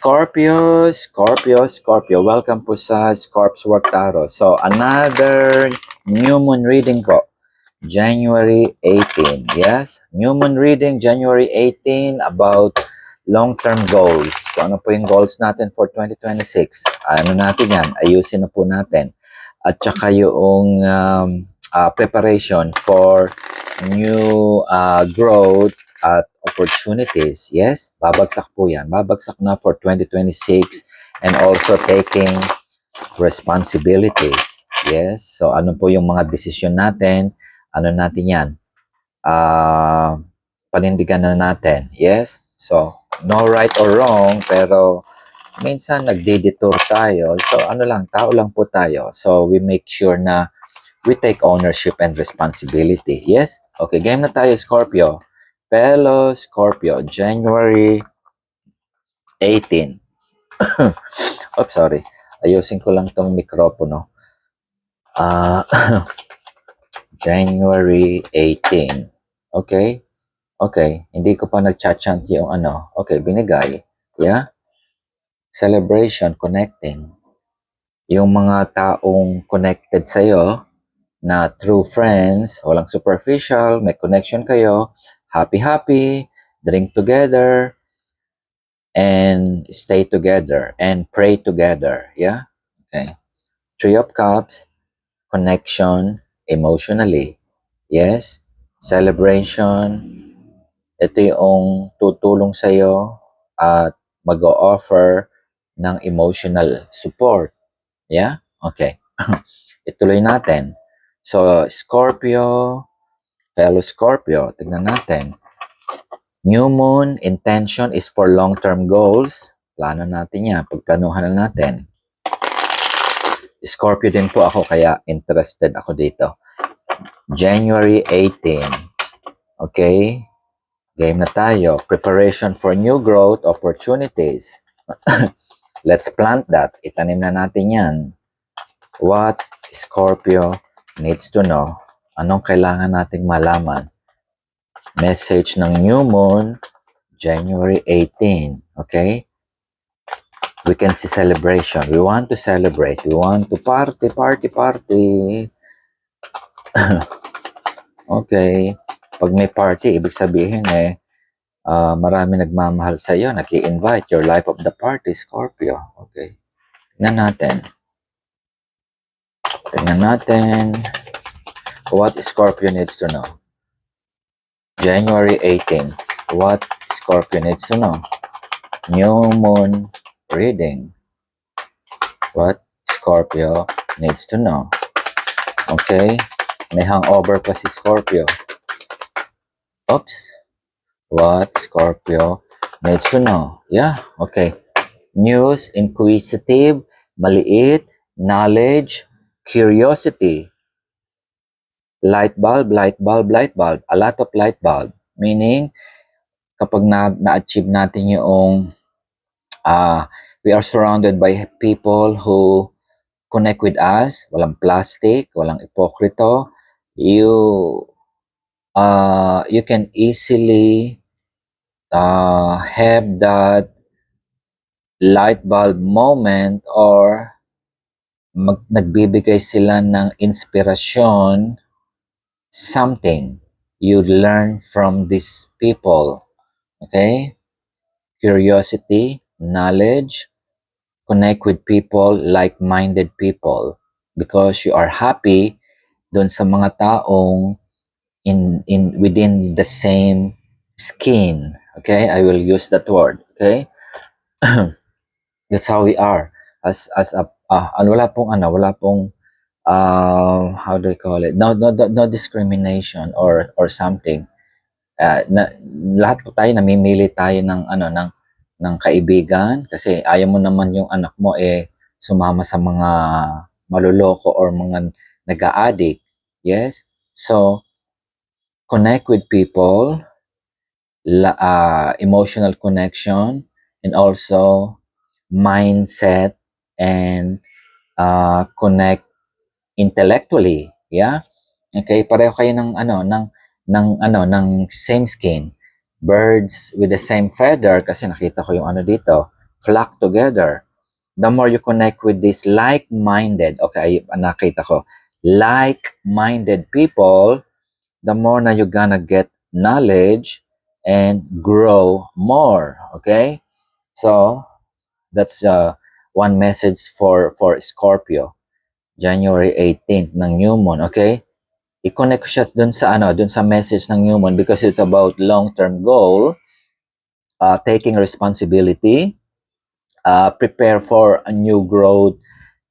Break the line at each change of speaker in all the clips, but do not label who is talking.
Scorpio. Welcome po sa Scorp's Work Tarot. So, another new moon reading po. January 18. Yes, new moon reading, January 18, about long-term goals. Kung ano po yung goals natin for 2026. Ano natin yan? Ayusin na po natin. At saka yung preparation for new growth at opportunities. Yes, babagsak po yan. Babagsak na for 2026 and also taking responsibilities. Yes, so ano po yung mga desisyon natin? Ano natin yan? Panindigan na natin. Yes, so no right or wrong, pero minsan nagde-detour tayo. So ano lang, tao lang po tayo. So we make sure na we take ownership and responsibility. Yes? Okay, game na tayo, Scorpio. Fellow Scorpio, January 18. Oops, sorry. Ayusin ko lang tong mikropono. January 18. Okay? Okay. Hindi ko pa nag-chant yung ano. Okay, binigay. Yeah? Celebration, connecting. Yung mga taong connected sa'yo, na true friends, walang superficial, may connection kayo, happy, drink together, and stay together, and pray together. Yeah? Okay. Three of Cups, connection, emotionally. Yes? Celebration, ito yung tutulong sa'yo at mag-o-offer ng emotional support. Yeah? Okay. Ituloy natin. So, Scorpio, fellow Scorpio, tignan natin. New moon, intention is for long-term goals. Plano natin yan. Pagplanuhan na natin. Scorpio din po ako, kaya interested ako dito. January 18. Okay? Game na tayo. Preparation for new growth opportunities. Let's plant that. Itanim na natin yan. What Scorpio needs to know? Anong kailangan nating malaman? Message ng new moon, January 18. Okay? We can see celebration. We want to celebrate. We want to party. Okay. Pag may party, ibig sabihin marami nagmamahal sa iyo, naki-invite. Your life of the party, Scorpio. Okay. Tingnan natin. What Scorpio needs to know? January 18. What Scorpio needs to know? New moon reading. What Scorpio needs to know? Okay. May hangover pa si Scorpio. Oops. What Scorpio needs to know? Yeah. Okay. News, inquisitive, maliit, knowledge, curiosity. Light bulb. A lot of light bulb. Meaning, kapag na-achieve natin yung we are surrounded by people who connect with us, walang plastic, walang ipokrito, you can easily have that light bulb moment, or nagbibigay sila ng inspirasyon, something you learn from these people. Okay? Curiosity, knowledge, connect with people, like-minded people, because you are happy doon sa mga taong within the same skin. Okay? I will use that word. Okay? That's how we are as a wala pong how do I call it? No discrimination or something. Lahat po tayo namimili tayo ng kaibigan, kasi ayaw mo naman yung anak mo sumama sa mga maluloko or mga nag-a-addict. Yes? So, connect with people, emotional connection, and also mindset, and connect intellectually. Yeah? Okay, pareho kayo ng same skin. Birds with the same feather, kasi nakita ko yung dito, flock together. The more you connect with this like-minded, okay, nakita ko, like-minded people, the more na you're gonna get knowledge and grow more, okay? So, that's one message for Scorpio. January 18th ng new moon, okay? I-connect ko siya dun sa message ng new moon because it's about long-term goal, taking responsibility, prepare for a new growth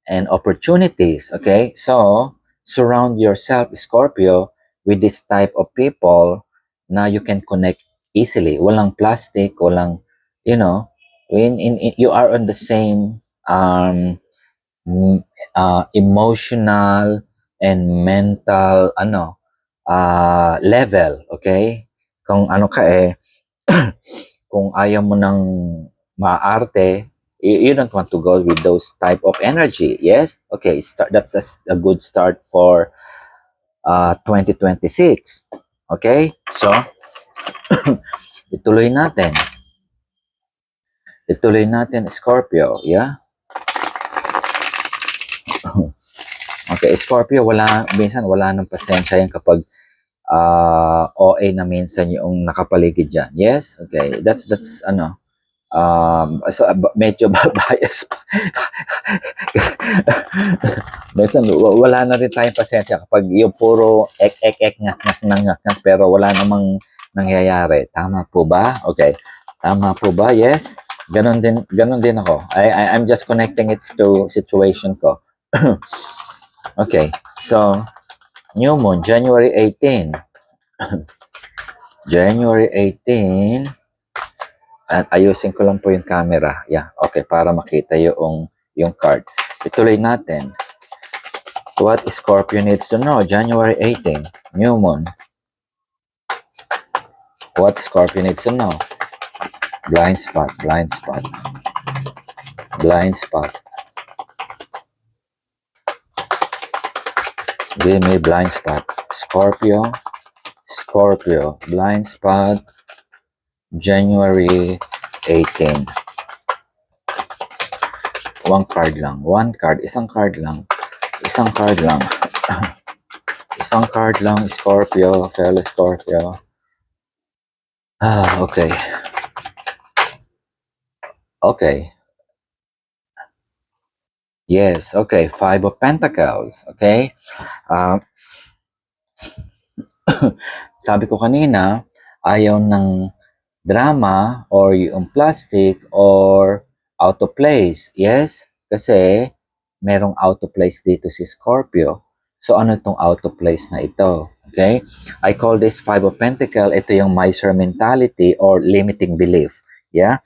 and opportunities, okay? So, surround yourself, Scorpio, with this type of people na you can connect easily. Walang plastic, walang, you know, you are on the same emotional and mental level, okay? Kung ano ka kung ayaw mo ng maarte, you don't want to go with those type of energy. Yes? Okay, that's a good start for 2026. Okay? So, ituloy natin. Ituloy natin, Scorpio. Yeah? Okay, Scorpio, minsan wala nang pasensya yan kapag OA na minsan yung nakapaligid dyan. Yes? Okay, that's so medyo bias pa. Minsan wala na rin tayong pasensya kapag yung puro ek ngak pero wala namang nangyayari. Tama po ba? Okay. Tama po ba? Yes. Ganon din ako. I'm just connecting it to situation ko. Okay. So, new moon, January 18. January 18. At ayusin ko lang po yung camera. Yeah, okay, para makita yung card. Ituloy natin. What Scorpio needs to know? January 18, new moon. What Scorpio needs to know? Blind spot, blind spot. Blind spot. Give me blind spot. Scorpio, Scorpio, blind spot, January 18. One card lang. One card. Isang card lang. Isang card lang. Isang card lang, Scorpio, fellow Scorpio. Okay. Okay. Yes, okay. Five of Pentacles. Okay. Sabi ko kanina, ayaw ng drama or yung plastic or out of place. Yes, kasi merong out of place dito si Scorpio. So ano itong out of place na ito? Okay? I call this Five of Pentacles. Ito yung miser mentality or limiting belief. Yeah?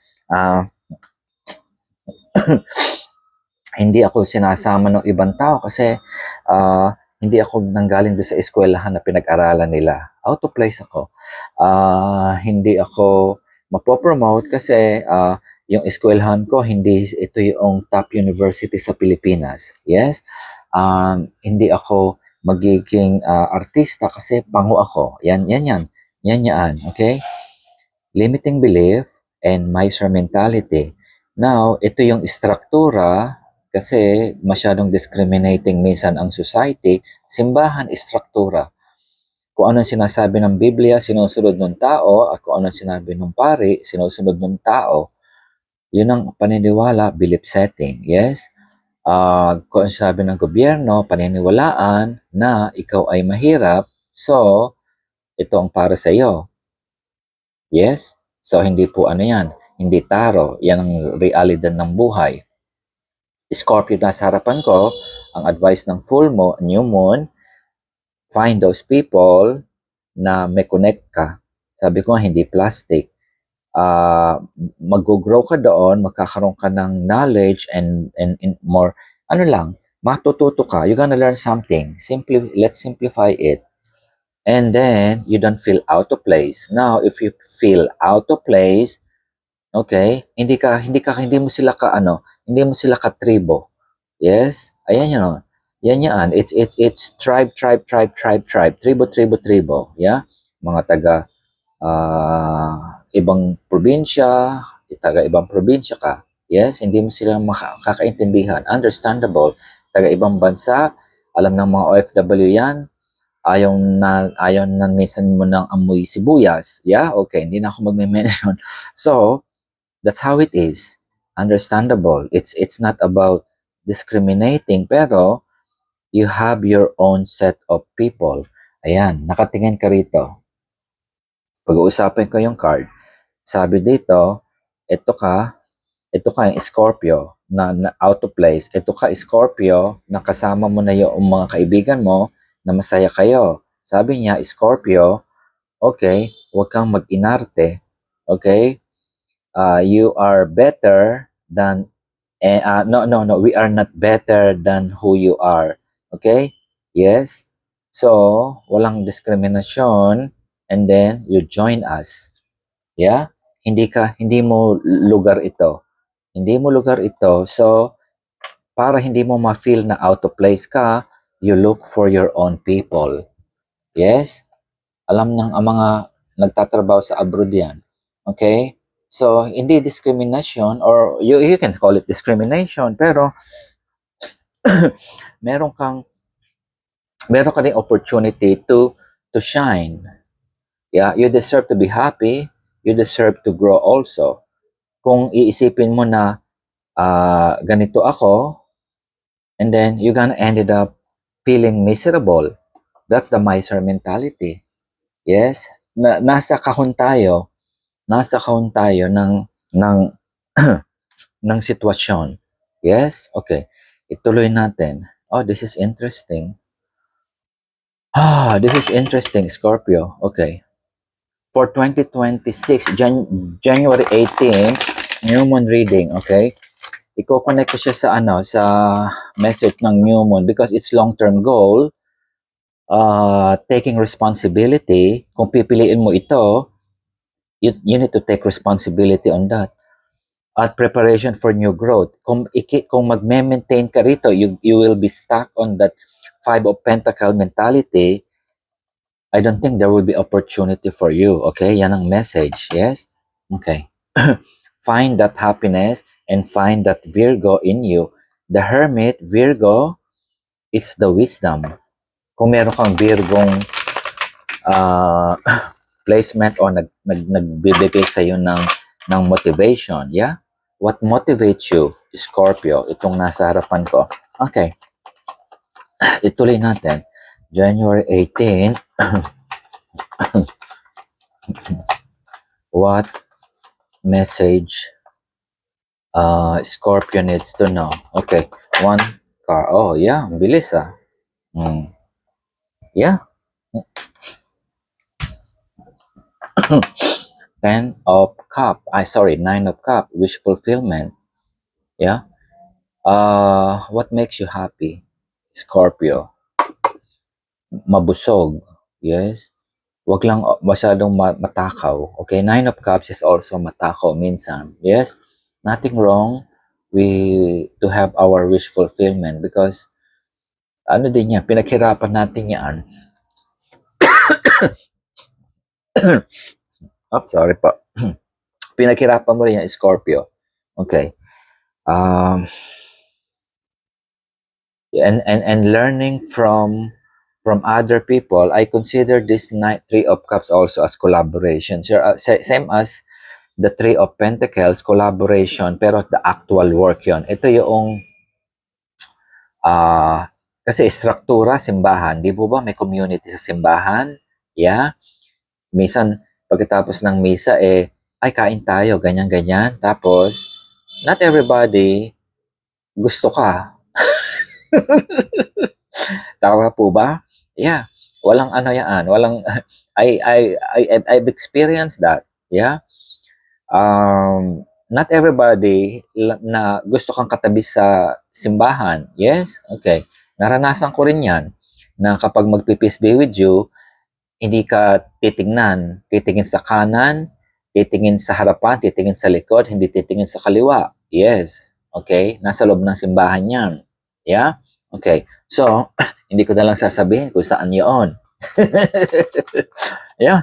Hindi ako sinasama ng ibang tao kasi hindi ako nanggaling doon sa eskwelahan na pinag-aralan nila. Out of place ako. Hindi ako mapopromote kasi yung eskwelahan ko, hindi ito yung top university sa Pilipinas. Yes? Hindi ako magiging artista kasi pango ako. Yan. Okay? Limiting belief and miser mentality. Now, ito yung struktura kasi masyadong discriminating minsan ang society. Simbahan, struktura. Kung ano sinasabi ng Biblia, sinusunod ng tao, at kung ano sinabi ng pari, sinusunod ng tao. Yun ang paniniwala, belief setting. Yes? Kung ano sinabi ng gobyerno, paniniwalaan na ikaw ay mahirap, so ito ang para sa iyo. Yes? So hindi po ano yan, hindi taro, yan ang realidad ng buhay. Scorpio na sa harapan ko, ang advice ng full moon, new moon, find those people na may connect ka. Sabi ko nga, hindi plastic. Mag-grow ka doon, magkakaroon ka ng knowledge and more, matututo ka. You're gonna learn something. Let's simplify it. And then, you don't feel out of place. Now, if you feel out of place, okay, hindi mo sila katribo. Yes? Ayan yun, oh. Yan. It's tribe. Tribo. Yeah? Mga taga ibang probinsya, taga ibang probinsya ka. Yes, hindi mo sila makakaintindihan. Understandable. Taga ibang bansa, alam ng mga OFW yan, ayaw na minsan mo ng amoy sibuyas. Yeah, okay, hindi na ako magme-mention. So, that's how it is. Understandable. It's not about discriminating, pero you have your own set of people. Ayan, nakatingin ka rito. Pag-uusapan ko yung card. Sabi dito, ito ka yung Scorpio na out of place. Ito ka Scorpio na kasama mo na yung mga kaibigan mo na masaya kayo. Sabi niya, Scorpio, okay, huwag kang mag-inarte. Okay? You are better than no, we are not better than who you are. Okay? Yes? So, walang discrimination, and then you join us. Yeah? Hindi mo lugar ito. Hindi mo lugar ito. So, para hindi mo ma-feel na out of place ka, you look for your own people. Yes? Alam ng ang mga nagtatrabaho sa abroad yan. Okay? So, hindi discrimination, or you can call it discrimination, pero meron kang meron ka din opportunity to shine. Yeah, you deserve to be happy, you deserve to grow also. Kung iisipin mo na ganito ako, and then you're gonna ended up feeling miserable. That's the miser mentality. Yes? Nasa kahon tayo ng ng sitwasyon. Yes? Okay. Ituloy natin. Oh, this is interesting. This is interesting, Scorpio. Okay. For 2026, January 18, new moon reading, okay? Iko-connect ko siya sa message ng new moon because it's long-term goal. Taking responsibility, kung pipiliin mo ito, you need to take responsibility on that. At preparation for new growth. Kung magme-maintain ka rito, you will be stuck on that Five of Pentacle mentality. I don't think there will be opportunity for you. Okay? Yan ang message. Yes? Okay. Find that happiness and find that Virgo in you. The Hermit, Virgo, it's the wisdom. Kung meron kang Virgong placement o nagbibigay sa iyo ng motivation, yeah? What motivates you, Scorpio? Itong nasa harapan ko. Okay. Ituloy natin. January 18, what message Scorpio needs to know? Okay. One car. Oh, yeah. Bilis ah. Yeah. 10 of cup. Nine of cup. Wish fulfillment. Yeah. What makes you happy, Scorpio? Mabusog. Yes. Wag lang masyadong matakaw. Okay, Nine of Cups is also matakaw minsan. Yes, nothing wrong to have our wish fulfillment because ano din yan, pinaghirapan natin yan. Sorry po. Pinaghirapan mo rin yan, Scorpio. Okay. And learning from other people, I consider this Three of Cups also as collaboration. Same as the Three of Pentacles, collaboration, pero the actual work yon. Ito yung, kasi struktura, simbahan. Di po ba may community sa simbahan? Yeah? Minsan, pagkatapos ng misa, ay, kain tayo, ganyan-ganyan. Tapos, not everybody gusto ka. Tama po ba? Yeah. Walang ano yan. Walang, I've experienced that. Yeah. Not everybody na gusto kang katabi sa simbahan. Yes? Okay. Naranasan ko rin yan na kapag magpipis be with you, hindi ka titingin sa kanan, titingin sa harapan, titingin sa likod, hindi titingin sa kaliwa. Yes. Okay? Nasa loob ng simbahan yan. Yeah? Okay. So, hindi ko na lang sasabihin kung saan yun. Yeah.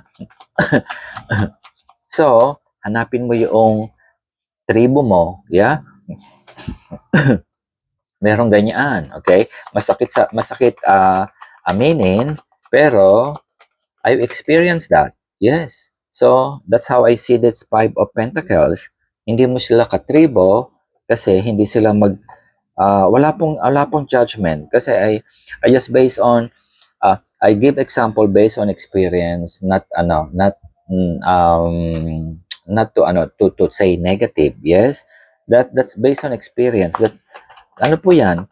So, hanapin mo yung tribo mo, yeah? Merong ganyan, okay? Masakit aminin, pero I've experienced that. Yes. So, that's how I see this Five of Pentacles. Hindi mo sila katribo kasi hindi sila wala pong judgment kasi I just based on I give example based on experience, not to to say negative. Yes. That's based on experience. That ano po 'yan?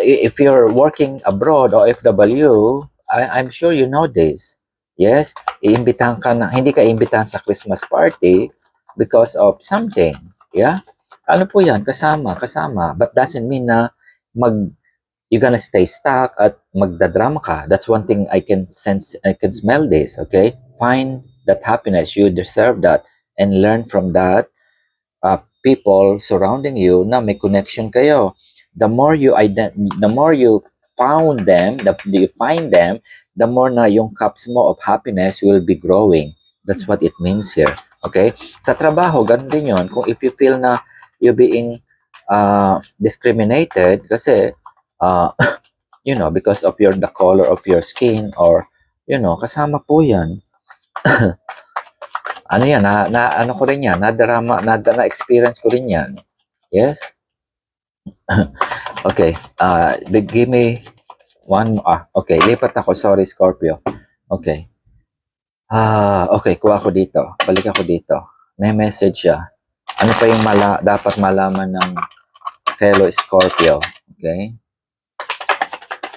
If you're working abroad or FW, I'm sure you know this. Yes, iimbitahan ka na, hindi ka iimbitahan sa Christmas party because of something. Yeah? Ano po yan? Kasama. But doesn't mean na you're gonna stay stuck at magdadrama ka. That's one thing I can sense, I can smell this, okay? Find that happiness. You deserve that. And learn from that people surrounding you na may connection kayo. The more you found them, you find them, the more na yung cups mo of happiness will be growing. That's what it means here. Okay? Sa trabaho, ganun din yun. Kung if you feel na you're being discriminated kasi because of the color of your skin or kasama po yan. Ano yan, ano ko rin yan, na-experience ko rin yan. Yes? Okay, give me one, okay, lipat ako, sorry Scorpio. Okay. Okay, kuha ko dito, balik ako dito. May message siya. Ano pa yung dapat malaman ng fellow Scorpio? Okay?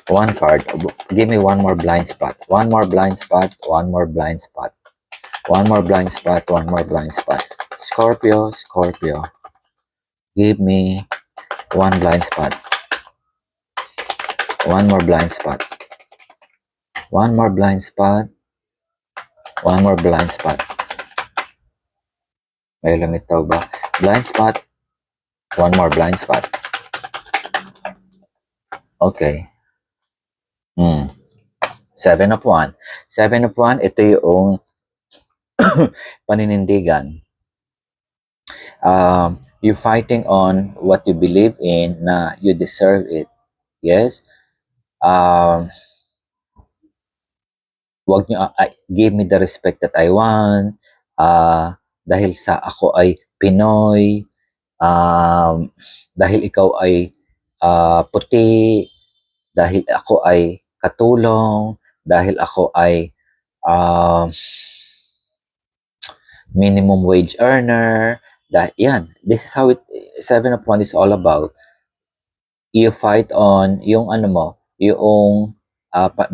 One card, give me one more blind spot. One more blind spot, one more blind spot. One more blind spot, one more blind spot. Scorpio. Give me one blind spot. One more blind spot. One more blind spot. One more blind spot. May lamit tawag ba? Blind spot. One more blind spot. Okay. 7 of 1. 7 of 1, ito yung paninindigan. You're fighting on what you believe in na you deserve it. Yes? Wag nyo, give me the respect that I want. Dahil sa ako ay Pinoy. Dahil ikaw ay puti. Dahil ako ay katulong. Dahil ako ay minimum wage earner. Yan. This is how 7 of 1 is all about. You fight on yung yung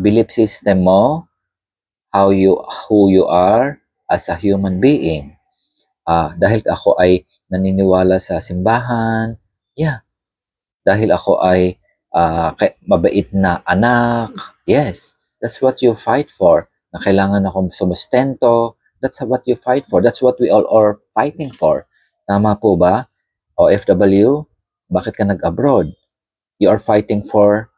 belief system mo, who you are as a human being. Dahil ako ay naniniwala sa simbahan, dahil ako ay mabait na anak, yes, that's what you fight for. Na kailangan akong sumustento, that's what you fight for. That's what we all are fighting for. Tama po ba? OFW, bakit ka nag-abroad? You are fighting for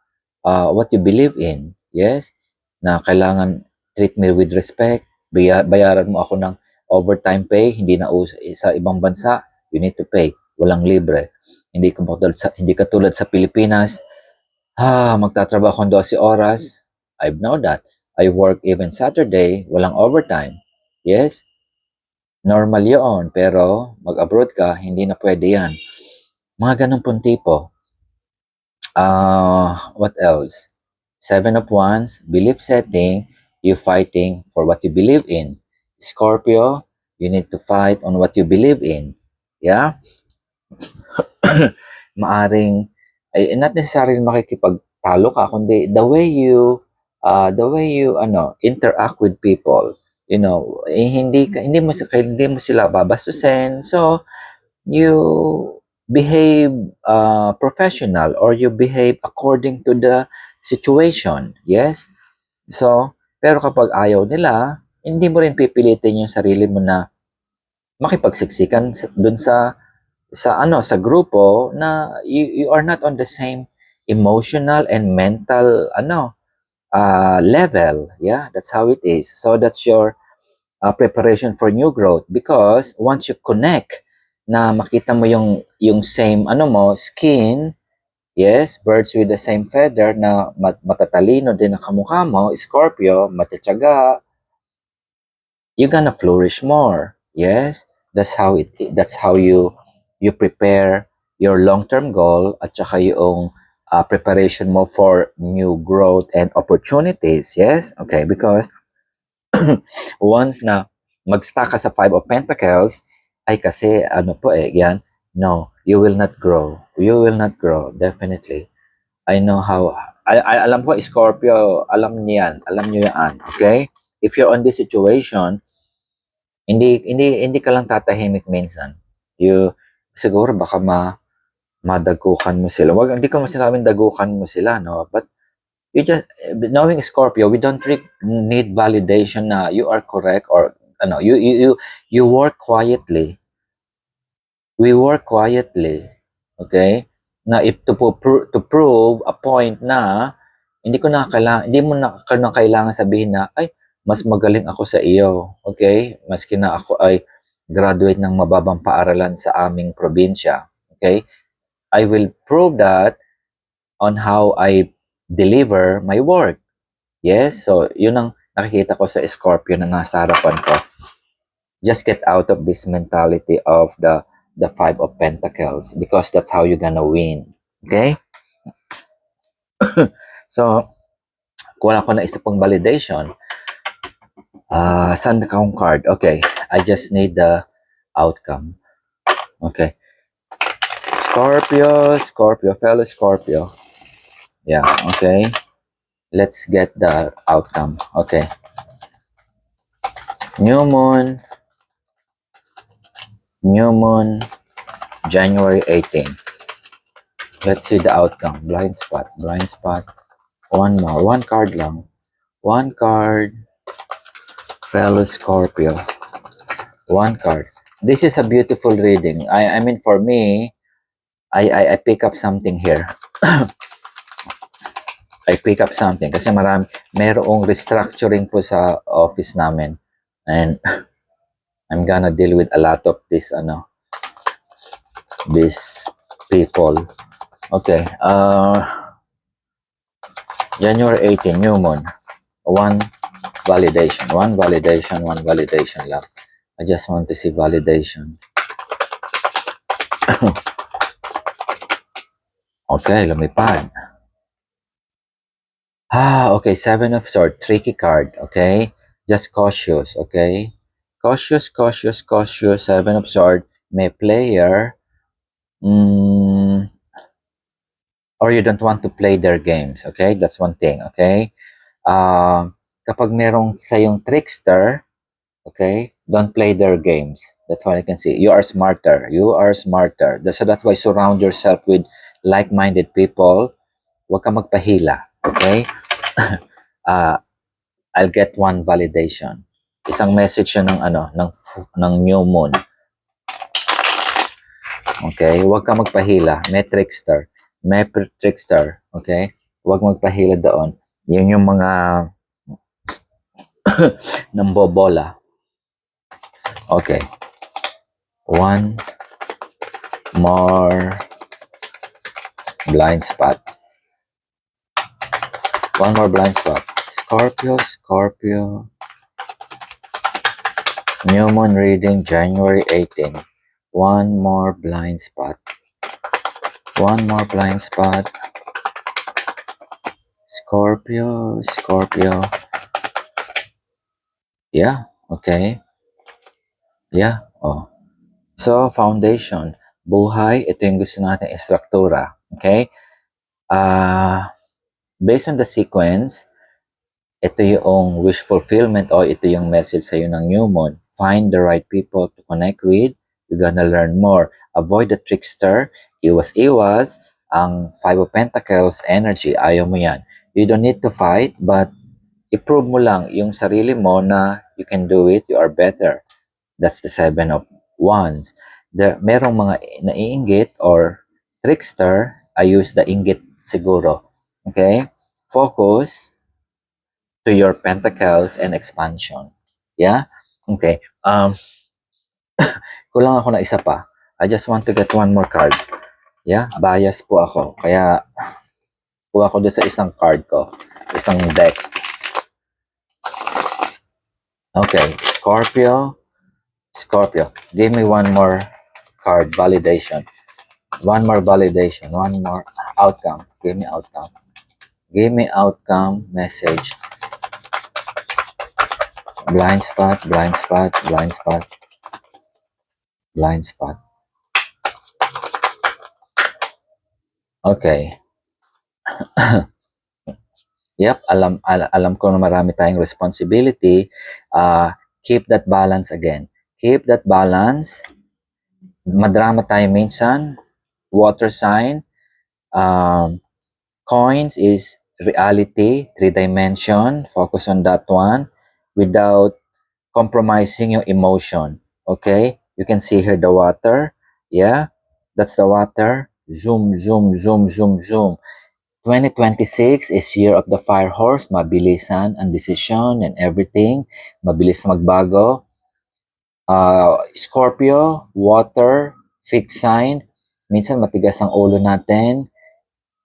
what you believe in. Yes? Na kailangan treat me with respect. Bayaran mo ako ng overtime pay. Hindi na sa ibang bansa, you need to pay. Walang libre. Hindi katulad sa Pilipinas. Magtatrabaho akong 12 oras. I know that. I work even Saturday. Walang overtime. Yes? Normal yun. Pero mag-abroad ka, hindi na pwede yan. Mga ganun pong tipo. What else? 7 of Wands, belief setting, you fighting for what you believe in. Scorpio, you need to fight on what you believe in. Yeah? Maaring, not necessarily makikipagtalo ka, kundi the way you interact with people. Hindi mo sila babastusin. So, you behave professional or you behave according to the situation. Yes? So, pero kapag ayaw nila, hindi mo rin pipilitin yung sarili mo na makipagsiksikan dun sa grupo na you are not on the same emotional and mental level. Yeah, that's how it is. So that's your preparation for new growth because once you connect na makita mo yung same skin. Yes, birds with the same feather na matatalino din ang kamukha mo, Scorpio, matyatsyaga, you're gonna flourish more. Yes, that's how you prepare your long-term goal at saka yung preparation mo for new growth and opportunities. Yes, okay, because once na mag-stuck ka sa Five of Pentacles, ay kasi yan, no, you will not grow. You will not grow, definitely. I know how, alam ko, Scorpio, alam niyo yan, okay? If you're on this situation, hindi ka lang tatahimik minsan. Siguro baka madagukan mo sila. Hindi ko masasabing dagukan mo sila, no? But you just, knowing Scorpio, we don't need validation na you are correct or you work quietly. We work quietly, okay? Na to prove a point na hindi mo na kailangan sabihin na ay mas magaling ako sa iyo, okay? Maski na ako ay graduate ng mababang paaralan sa aming probinsya, okay? I will prove that on how I deliver my work. Yes, so yun ang nakikita ko sa Scorpio na nasa harapan ko. Just get out of this mentality of the Five of Pentacles because that's how you're gonna win. Okay? So, kuha ko na isa pang validation. Saan akong card? Okay, I just need the outcome. Okay. Scorpio, fellow Scorpio. Yeah, okay. Let's get the outcome. Okay. New Moon, January 18. Let's see the outcome. Blind spot. One more. One card lang. One card. Fellow Scorpio. One card. This is a beautiful reading. I mean, for me, I pick up something here. I pick up something kasi merong restructuring po sa office namin. And I'm gonna deal with a lot of these people. Okay. January 18, new moon. One validation lang. I just want to see validation. Okay, lumipad. Okay, Seven of Swords, tricky card, okay? Just cautious, okay? Cautious, Seven of Swords, may player, or you don't want to play their games, okay? That's one thing, okay? Kapag merong sayong trickster, okay, don't play their games. That's what I can see. You are smarter. So that's why surround yourself with like-minded people. Huwag ka magpahila, okay? I'll get one validation. Isang message yun ng new moon. Okay? Huwag ka magpahila. May trickster, okay? Huwag magpahila doon. Yun yung mga nambobola. Okay. One more blind spot. One more blind spot. Scorpio. New moon reading, January 18. One more blind spot. Scorpio. Yeah, okay. Yeah, oh. So, foundation. Buhay, ito yung gusto natin istruktura. Okay? Based on the sequence, ito yung wish fulfillment o ito yung message sa'yo ng new moon. Find the right people to connect with. You're gonna learn more. Avoid the trickster. Iwas. Ang Five of Pentacles energy, ayaw mo yan. You don't need to fight, but i-prove mo lang yung sarili mo na you can do it, you are better. That's the Seven of Wands. Merong mga naiinggit or trickster, I use the inggit siguro. Okay? Focus to your pentacles and expansion. Yeah? Okay. Kulang ako na isa pa. I just want to get one more card. Yeah, bias po ako. Kaya, kuha ko doon sa isang card ko. Isang deck. Okay, Scorpio. Scorpio. Give me one more card. Validation. One more validation. One more outcome. Give me outcome. Give me outcome message. Blind spot, blind spot, blind spot, blind spot. Okay. Yep, alam ko na marami tayong responsibility. Keep that balance again. Keep that balance. Madrama tayo minsan. Water sign. Coins is reality, 3 dimension. Focus on that one without compromising your emotion. Okay? You can see here the water. Yeah? That's the water. Zoom, zoom, zoom, zoom, zoom. 2026 is year of the fire horse. Mabilisan ang decision and everything. Mabilis magbago. Scorpio, water, fixed sign. Minsan matigas ang ulo natin.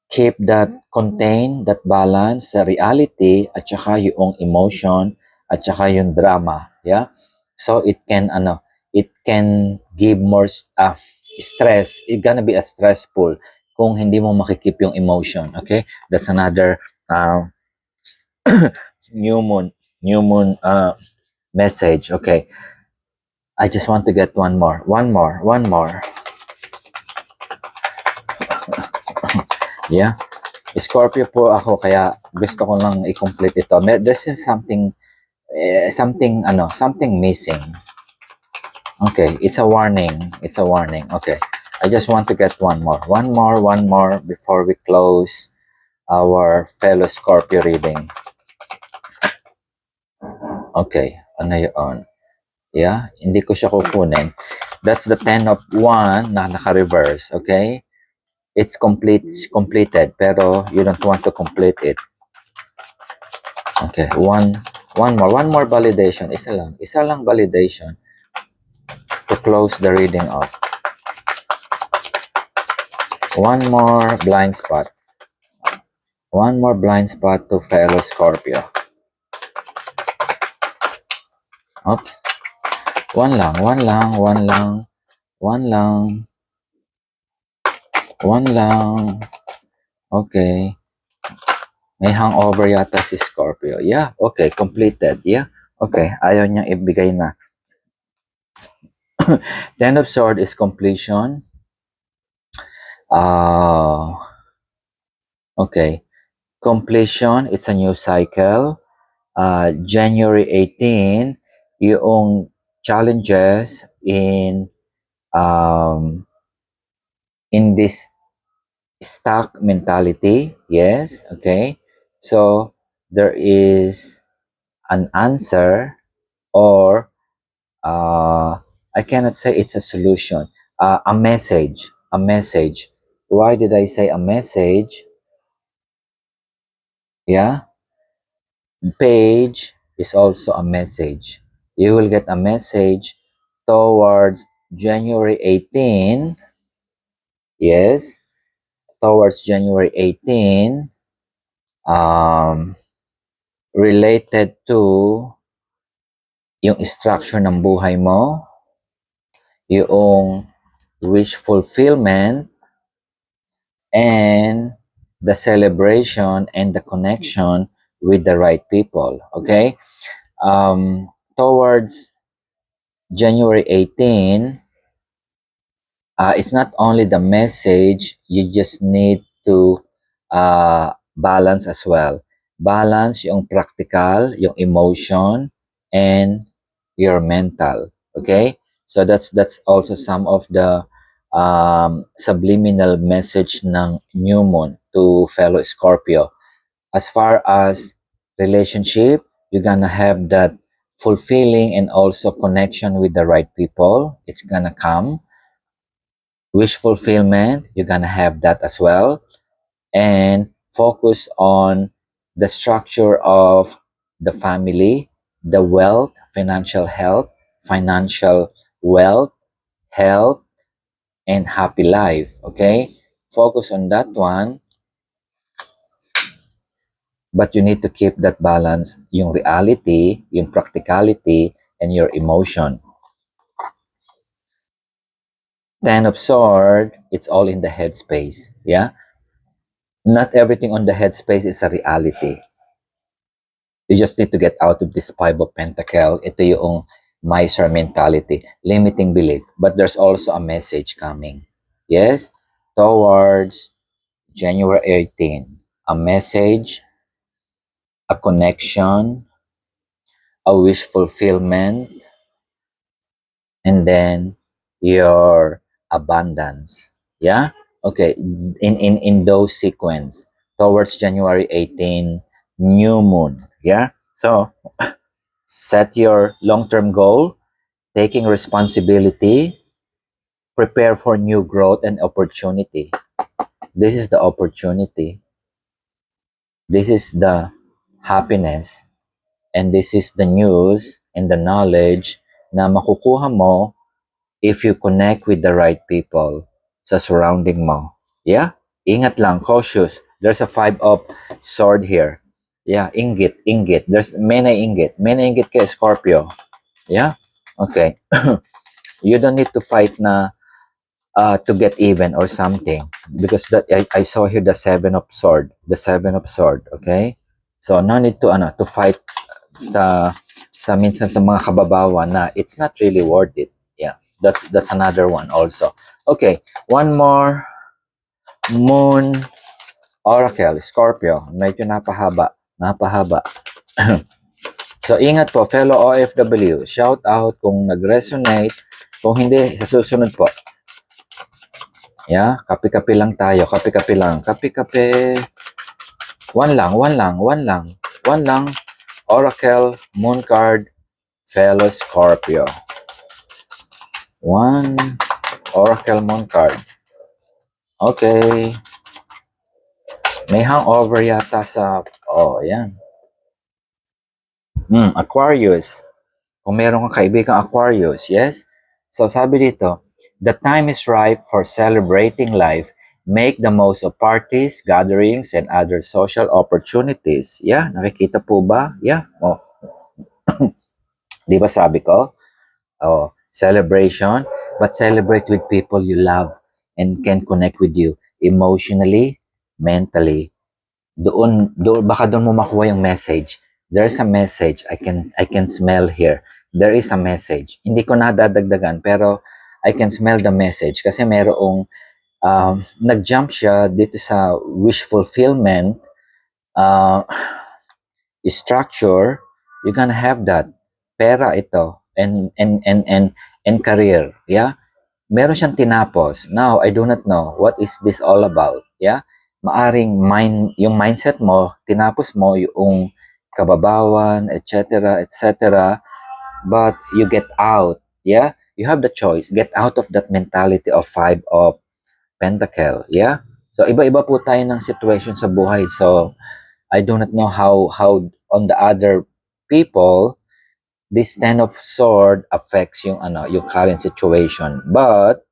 Keep that, contain that balance sa reality at saka yung emotion at saka yung drama. Yeah? So it can give more stress. It's gonna be a stressful kung hindi mo makikip yung emotion. Okay? That's another new moon message. Okay. I just want to get one more. Yeah. Scorpio po ako kaya gusto ko lang i-complete ito. There's something something missing. Okay, it's a warning. Okay. I just want to get one more before we close our fellow Scorpio reading. Okay, ano yun? Yeah, hindi ko siya kukunin. That's the 10 of 1 na naka-reverse, okay? It's completed, pero you don't want to complete it. Okay, one more validation. Isa lang validation to close the reading off. One more blind spot to fellow Scorpio. Oops. One lang. Okay. May hangover yata si Scorpio. Yeah, okay, completed. Yeah, okay, ayaw niyang ibigay na. Ten of Swords is completion. Okay, completion, it's a new cycle. January 18, yung challenges in this stuck mentality. Yes, okay. So there is an answer, or I cannot say it's a solution. A message. Why did I say a message? Yeah. Page is also a message. You will get a message towards January 18. Yes. Towards January 18. Related to yung structure ng buhay mo, yung wish fulfillment, and the celebration and the connection with the right people. Okay? Towards January 18, it's not only the message, you just need to balance as well. Balance yung practical, yung emotion, and your mental. Okay? So that's also some of the subliminal message ng new moon to fellow Scorpio. As far as relationship, you're gonna have that fulfilling and also connection with the right people. It's gonna come. Wish fulfillment, you're gonna have that as well. And focus on the structure of the family, the wealth, financial wealth, health, and happy life. Okay? Focus on that one. But you need to keep that balance, yung reality, yung practicality, and your emotion. Ten of Sword, it's all in the headspace. Yeah? Not everything on the headspace is a reality. You just need to get out of this Five of Pentacle. Ito yung miser mentality, limiting belief. But there's also a message coming. Yes? Towards January 18. A message, a connection, a wish fulfillment, and then your abundance. Yeah? Okay. In those sequence. Towards January 18, new moon. Yeah? So, set your long-term goal, taking responsibility, prepare for new growth and opportunity. This is the opportunity. This is the happiness. And this is the news and the knowledge na makukuha mo if you connect with the right people sa surrounding mo. Yeah? Ingat lang, cautious. There's a Five of Sword here. Yeah, inggit. There's many inggit. Many inggit kay Scorpio. Yeah? Okay. You don't need to fight na to get even or something because that I saw here the Seven of Sword, okay? So no need to to fight sa minsan sa mga kababawan na it's not really worth it. Yeah, that's another one also. Okay, one more Moon Oracle Scorpio. Medyo napahaba. So ingat po fellow OFW. Shout out kung nag-resonate. Kung hindi, sa susunod po. Yeah, kape-kape lang tayo. Kape-kape lang. Kape-kape. One lang. Oracle, Moon card, fellow Scorpio. One Oracle Moon card. Okay. May hangover yata sa... Oh, yan. Aquarius. Kung meron kang kaibigang Aquarius, yes? So sabi dito, the time is ripe for celebrating life. Make the most of parties, gatherings, and other social opportunities. Yeah, nakikita po ba? Yeah. Oh. Di ba sabi ko? Oh, celebration. But celebrate with people you love and can connect with you emotionally, mentally. Baka doon mo makuha yung message. There's a message I can smell here. There is a message. Hindi ko nadadagdagan pero I can smell the message kasi merong nag-jump siya dito sa wish fulfillment structure. You're gonna have that. Pera ito and career. Yeah? Meron siyang tinapos. Now, I do not know what is this all about. Yeah? Maaring yung mindset mo, tinapos mo yung kababawan, etc. But you get out. Yeah? You have the choice. Get out of that mentality of Five of Pentacle. Yeah? So, iba-iba po tayo ng situation sa buhay. So, I do not know how on the other people, this Ten of Sword affects yung current situation. But,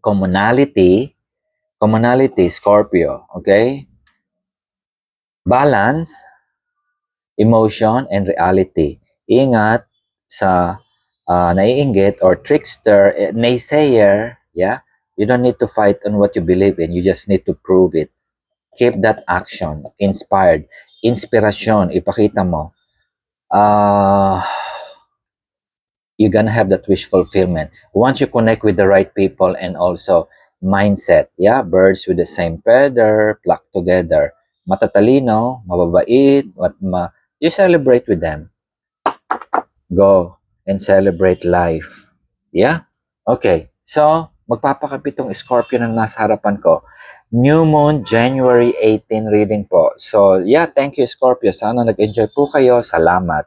commonality, Scorpio, okay? Balance, emotion, and reality. Ingat sa naiinggit or trickster, naysayer, yeah? You don't need to fight on what you believe in. You just need to prove it. Keep that action. Inspired. Inspirasyon, ipakita mo. You're gonna have that wish fulfillment. Once you connect with the right people and also mindset, yeah, birds with the same feather, flock together. Matatalino, mababait, you celebrate with them. Go and celebrate life. Yeah? Okay. So, magpapakapitong Scorpio na nasa harapan ko. New Moon, January 18 reading po. So, yeah, thank you Scorpio. Sana nag-enjoy po kayo. Salamat.